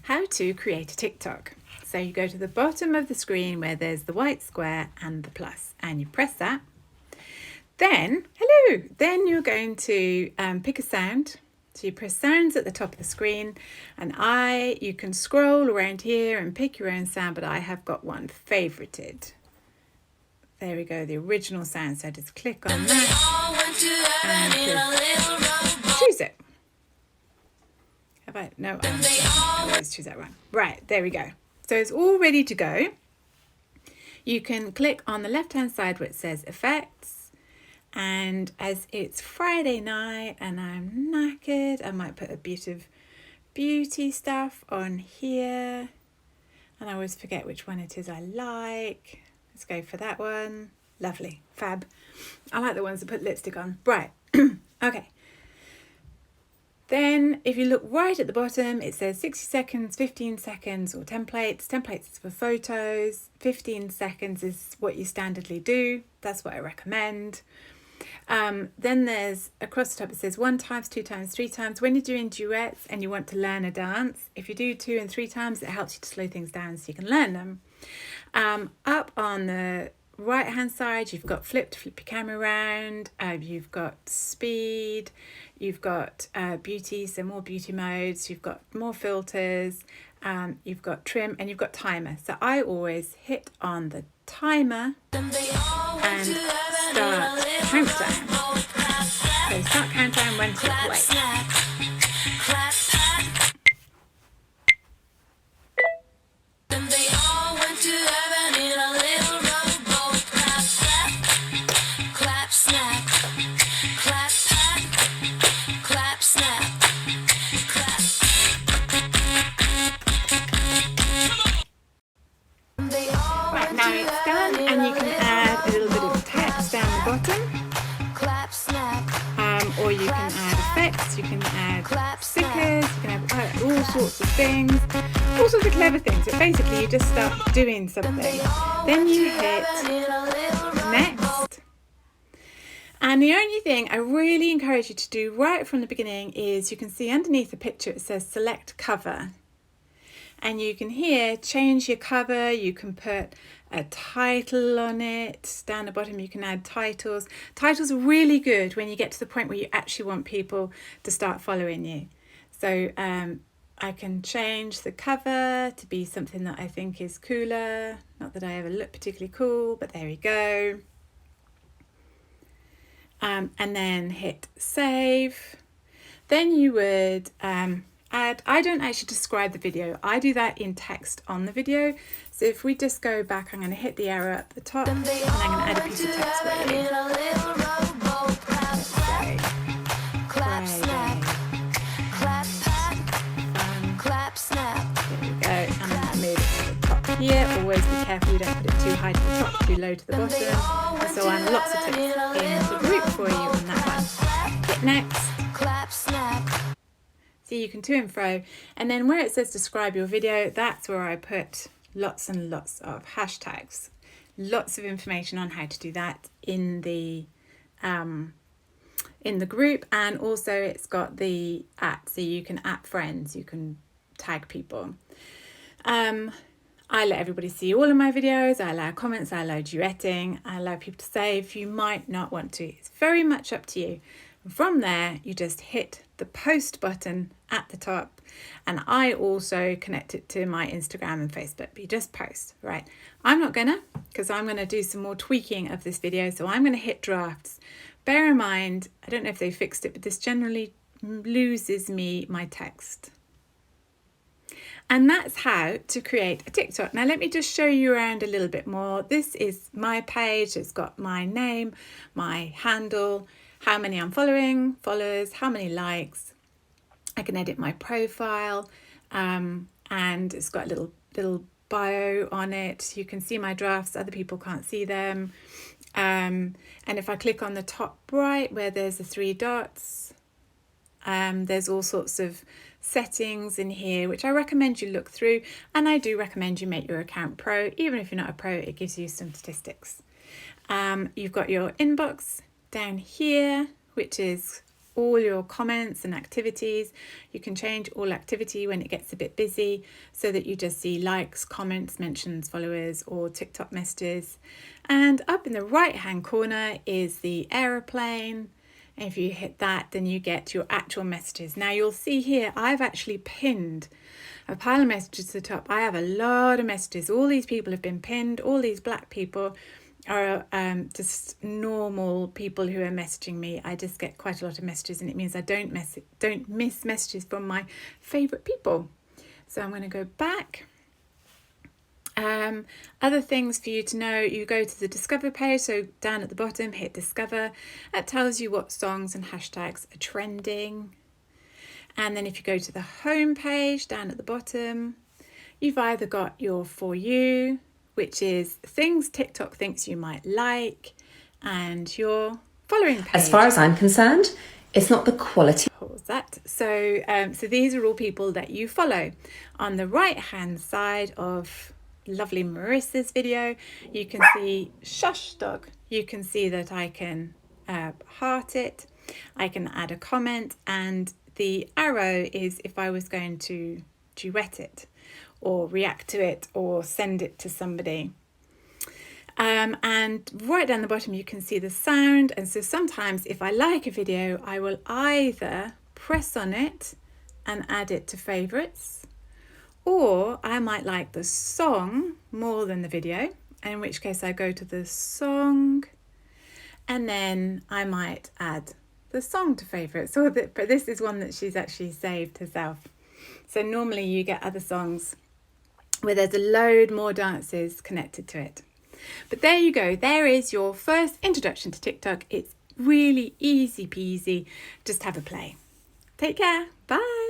how to create a TikTok. So you go to the bottom of the screen where there's the white square and the plus, and you press that. Then you're going to pick a sound. So you press sounds at the top of the screen, and you can scroll around here and pick your own sound, but I have got one favorited. There we go, the original sound. So just click on that and choose it. No, I always choose that one. Right, there we go. So it's all ready to go. You can click on the left-hand side where it says effects. And as it's Friday night and I'm knackered, I might put a bit of beauty stuff on here. And I always forget which one it is I like. Let's go for that one. Lovely, fab. I like the ones that put lipstick on. Right, okay. Then if you look right at the bottom, it says 60 seconds, 15 seconds, or templates. Templates is for photos. 15 seconds is what you standardly do. That's what I recommend. Then there's across the top, it says 1 times, 2 times, 3 times. When you're doing duets and you want to learn a dance, if you do 2 and 3 times, it helps you to slow things down so you can learn them. Up on the right hand side, you've got flip your camera around, you've got speed, you've got beauty, so more beauty modes, you've got more filters, you've got trim, and you've got timer. So I always hit on the timer and start countdown. So start countdown when to play. Or you can add effects, you can add stickers, you can add all sorts of things, all sorts of clever things. But basically you just start doing something. Then you hit next. And the only thing I really encourage you to do right from the beginning is you can see underneath the picture it says select cover. And you can here change your cover, you can put a title on it. Down the bottom you can add titles. Titles are really good when you get to the point where you actually want people to start following you. So I can change the cover to be something that I think is cooler. Not that I ever look particularly cool, but there we go. And then hit save. Then you would I don't actually describe the video. I do that in text on the video. So if we just go back, I'm going to hit the arrow at the top and I'm going to add a piece of text for you. There we go. And I'm going to move it to the top here. Always be careful you don't put it too high to the top, too low to the bottom. And so on, lots of tips in the group for you on that one. Hit next. So you can to and fro, and then where it says describe your video, that's where I put lots and lots of hashtags, lots of information on how to do that in the group, and also it's got the @ so you can @ friends, you can tag people. I let everybody see all of my videos, I allow comments, I allow duetting, I allow people to save. You might not want to, it's very much up to you. From there, you just hit the post button at the top, and I also connect it to my Instagram and Facebook, but you just post, right? I'm not gonna, because I'm gonna do some more tweaking of this video, so I'm gonna hit drafts. Bear in mind, I don't know if they fixed it, but this generally loses me my text. And that's how to create a TikTok. Now let me just show you around a little bit more. This is my page, it's got my name, my handle, how many I'm following, followers, how many likes. I can edit my profile, and it's got a little bio on it. You can see my drafts, other people can't see them. And if I click on the top right where there's the 3 dots, there's all sorts of settings in here, which I recommend you look through. And I do recommend you make your account pro. Even if you're not a pro, it gives you some statistics. You've got your inbox down here, which is all your comments and activities. You can change all activity when it gets a bit busy so that you just see likes, comments, mentions, followers, or TikTok messages. And up in the right hand corner is the aeroplane. And if you hit that, then you get your actual messages. Now you'll see here, I've actually pinned a pile of messages to the top. I have a lot of messages. All these people have been pinned. All these black people are just normal people who are messaging me. I just get quite a lot of messages, and it means I don't miss messages from my favourite people. So I'm going to go back. Other things for you to know, you go to the Discover page, so down at the bottom, hit Discover. That tells you what songs and hashtags are trending. And then if you go to the home page down at the bottom, you've either got your For You, which is things TikTok thinks you might like, and your following page. As far as I'm concerned, it's not the quality. Pause that. So these are all people that you follow. On the right hand side of lovely Marissa's video, you can see, shush dog, you can see that I can heart it, I can add a comment, and the arrow is if I was going to duet it or react to it or send it to somebody. And right down the bottom you can see the sound, and so sometimes if I like a video I will either press on it and add it to favourites, or I might like the song more than the video, in which case I go to the song and then I might add the song to favourites. But this is one that she's actually saved herself. So normally you get other songs where there's a load more dances connected to it. But there you go. There is your first introduction to TikTok. It's really easy peasy. Just have a play. Take care. Bye.